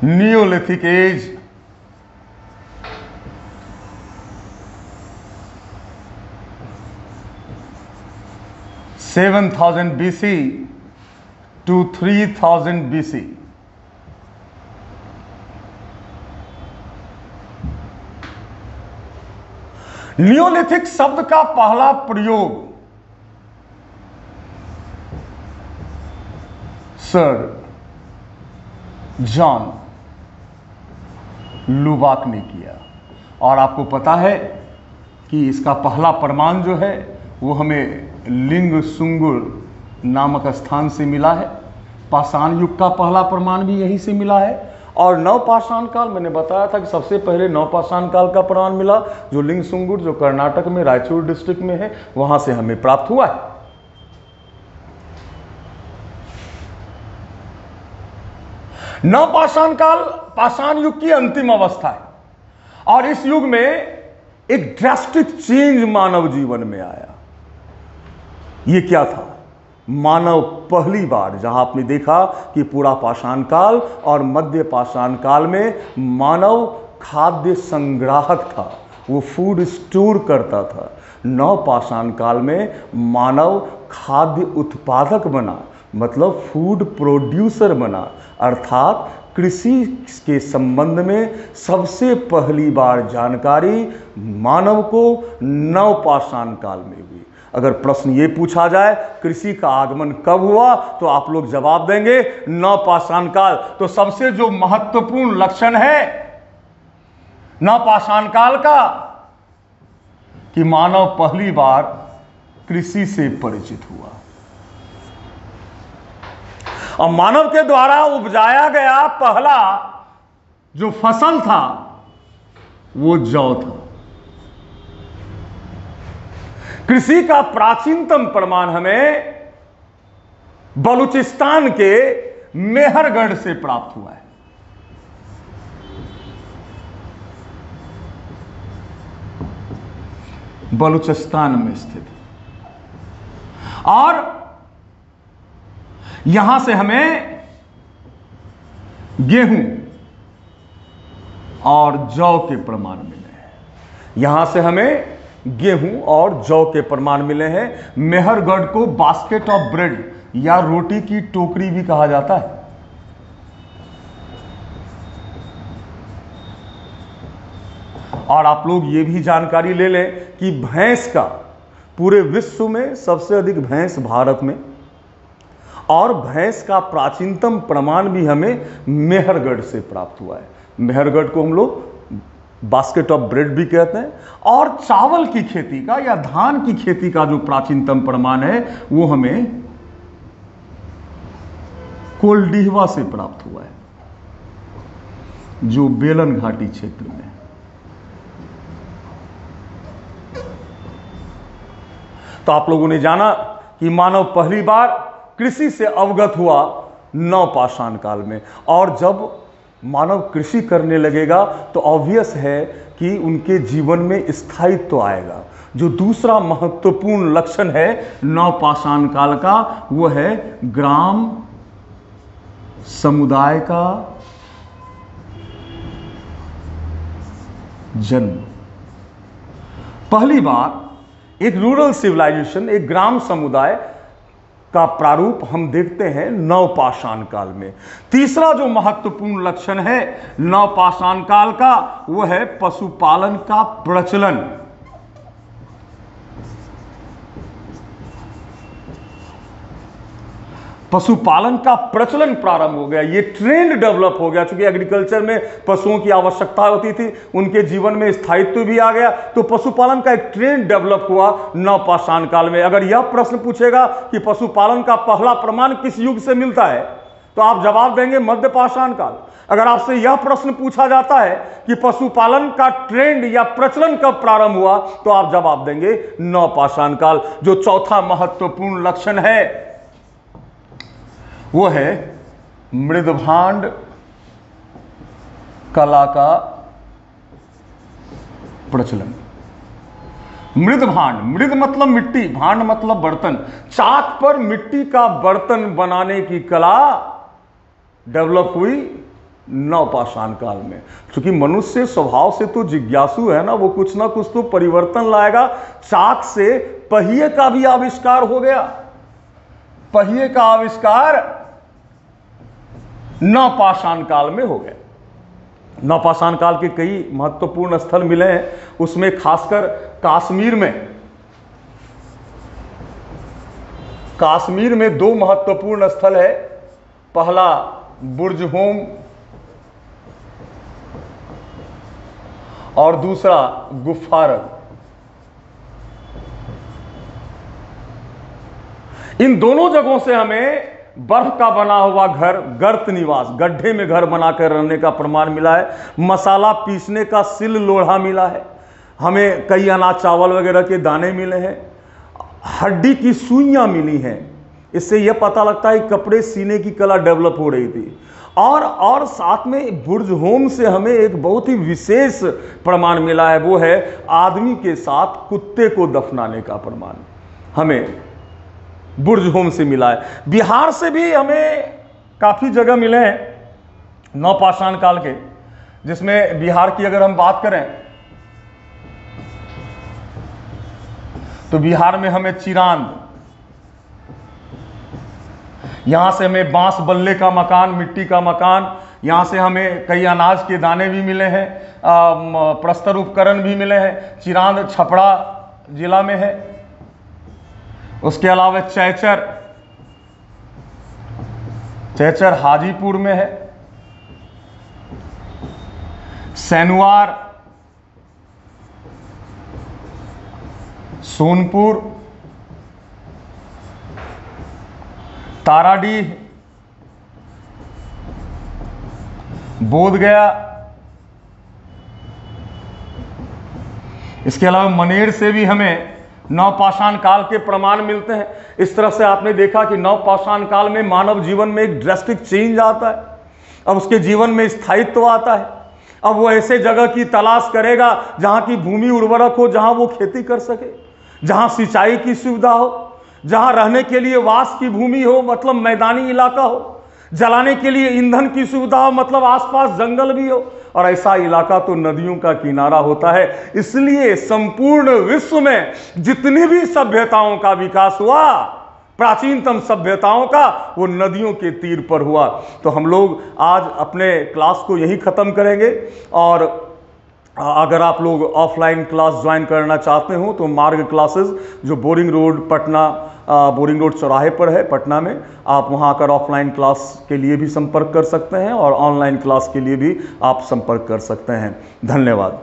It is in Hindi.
Neolithic age, (7,000 BC to 3,000 BC). Neolithic शब्द का पहला प्रयोग सर जॉन लुबाक ने किया, और आपको पता है कि इसका पहला प्रमाण जो है वो हमें लिंग सुंगुर नामक स्थान से मिला है। पाषाण युग का पहला प्रमाण भी यहीं से मिला है। और नवपाषाण काल, मैंने बताया था कि सबसे पहले नवपाषाण काल का प्रमाण मिला जो लिंग सुंगुर, जो कर्नाटक में रायचूर डिस्ट्रिक्ट में है, वहां से हमें प्राप्त हुआ है। नवपाषाण काल पाषाण युग की अंतिम अवस्था है, और इस युग में एक ड्रास्टिक चेंज मानव जीवन में आया। ये क्या था? मानव पहली बार, जहां आपने देखा कि पूरा पाषाण काल और मध्य पाषाण काल में मानव खाद्य संग्राहक था, वो फूड स्टोर करता था। नव पाषाण काल में मानव खाद्य उत्पादक बना, मतलब फूड प्रोड्यूसर बना, अर्थात कृषि के संबंध में सबसे पहली बार जानकारी मानव को नव पाषाण काल में हुई। अगर प्रश्न ये पूछा जाए कृषि का आगमन कब हुआ, तो आप लोग जवाब देंगे नव पाषाण काल। तो सबसे जो महत्वपूर्ण लक्षण है नव पाषाण काल का कि मानव पहली बार कृषि से परिचित हुआ, और मानव के द्वारा उपजाया गया पहला जो फसल था वो जौ था। कृषि का प्राचीनतम प्रमाण हमें बलूचिस्तान के मेहरगढ़ से प्राप्त हुआ है। बलूचिस्तान में स्थित, और यहां से हमें गेहूं और जौ के प्रमाण मिले हैं। यहां से हमें गेहूं और जौ के प्रमाण मिले हैं। मेहरगढ़ को बास्केट ऑफ ब्रेड या रोटी की टोकरी भी कहा जाता है। और आप लोग ये भी जानकारी ले लें कि भैंस का पूरे विश्व में सबसे अधिक भैंस भारत में, और भैंस का प्राचीनतम प्रमाण भी हमें मेहरगढ़ से प्राप्त हुआ है। मेहरगढ़ को हम लोग बास्केट ऑफ ब्रेड भी कहते हैं। और चावल की खेती का या धान की खेती का जो प्राचीनतम प्रमाण है वो हमें कोल्डिहवा से प्राप्त हुआ है, जो बेलन घाटी क्षेत्र में है। तो आप लोगों ने जाना कि मानव पहली बार कृषि से अवगत हुआ नव पाषाण काल में, और जब मानव कृषि करने लगेगा तो ऑब्वियस है कि उनके जीवन में स्थायित्व तो आएगा। जो दूसरा महत्वपूर्ण लक्षण है नव पाषाण काल का वो है ग्राम समुदाय का जन्म। पहली बार एक रूरल सिविलाइजेशन, एक ग्राम समुदाय का प्रारूप हम देखते हैं नव पाषाण काल में। तीसरा जो महत्वपूर्ण लक्षण है नव पाषाण काल का वो है पशुपालन का प्रचलन। पशुपालन का प्रचलन प्रारंभ हो गया, ये ट्रेंड डेवलप हो गया। चूंकि एग्रीकल्चर में पशुओं की आवश्यकता होती थी, उनके जीवन में स्थायित्व भी आ गया, तो पशुपालन का एक ट्रेंड डेवलप हुआ नव पाषाण काल में। अगर यह प्रश्न पूछेगा कि पशुपालन का पहला प्रमाण किस युग से मिलता है, तो आप जवाब देंगे मध्य पाषाण काल। अगर आपसे यह प्रश्न पूछा जाता है कि पशुपालन का ट्रेंड या प्रचलन कब प्रारंभ हुआ, तो आप जवाब देंगे नव पाषाण काल। जो चौथा महत्वपूर्ण लक्षण है वो है मृदभांड कला का प्रचलन। मृदभांड, मृद मतलब मिट्टी, भांड मतलब बर्तन। चाक पर मिट्टी का बर्तन बनाने की कला डेवलप हुई नवपाषाण काल में। क्योंकि मनुष्य स्वभाव से तो जिज्ञासु है ना, वो कुछ ना कुछ तो परिवर्तन लाएगा। चाक से पहिए का भी आविष्कार हो गया, पहिए का आविष्कार नवपाषाण काल में हो गया। नवपाषाण काल के कई महत्वपूर्ण स्थल मिले हैं, उसमें खासकर कश्मीर में दो महत्वपूर्ण स्थल है। पहला बुर्ज होम और दूसरा गुफ्फारग। इन दोनों जगहों से हमें बर्फ का बना हुआ घर, गर्त निवास, गड्ढे में घर बनाकर रहने का प्रमाण मिला है। मसाला पीसने का सिल लोढ़ा मिला है। हमें कई अनाज चावल वगैरह के दाने मिले हैं। हड्डी की सुइयां मिली हैं। इससे यह पता लगता है कि कपड़े सीने की कला डेवलप हो रही थी। और साथ में बुर्ज होम से हमें एक बहुत ही विशेष प्रमाण मिला है, वो है आदमी के साथ कुत्ते को दफनाने का प्रमाण हमें बुर्ज होम से मिला है। बिहार से भी हमें काफ़ी जगह मिले हैं नवपाषाण काल के, जिसमें बिहार की अगर हम बात करें तो बिहार में हमें चिरांद, यहां से हमें बांस बल्ले का मकान, मिट्टी का मकान, यहां से हमें कई अनाज के दाने भी मिले हैं, प्रस्तर उपकरण भी मिले हैं। चिरांद छपरा जिला में है। उसके अलावा चैचर हाजीपुर में है। सैनुआर सोनपुर, ताराडीह, बोधगया, इसके अलावा मनेर से भी हमें नवपाषाण काल के प्रमाण मिलते हैं। इस तरह से आपने देखा कि नवपाषाण काल में मानव जीवन में एक ड्रास्टिक चेंज आता है। अब उसके जीवन में स्थायित्व आता है। अब वो ऐसे जगह की तलाश करेगा जहां की भूमि उर्वरक हो, जहां वो खेती कर सके, जहां सिंचाई की सुविधा हो, जहां रहने के लिए वास की भूमि हो, मतलब मैदानी इलाका हो, जलाने के लिए ईंधन की सुविधा हो, मतलब आसपास जंगल भी हो। और ऐसा इलाका तो नदियों का किनारा होता है। इसलिए संपूर्ण विश्व में जितनी भी सभ्यताओं का विकास हुआ, प्राचीनतम सभ्यताओं का, वो नदियों के तीर पर हुआ। तो हम लोग आज अपने क्लास को यहीं ख़त्म करेंगे। और अगर आप लोग ऑफलाइन क्लास ज्वाइन करना चाहते हो तो मार्ग क्लासेस, जो boring road Patna, boring road चौराहे पर है पटना में, आप वहां आकर ऑफलाइन क्लास के लिए भी संपर्क कर सकते हैं और ऑनलाइन क्लास के लिए भी आप संपर्क कर सकते हैं। धन्यवाद।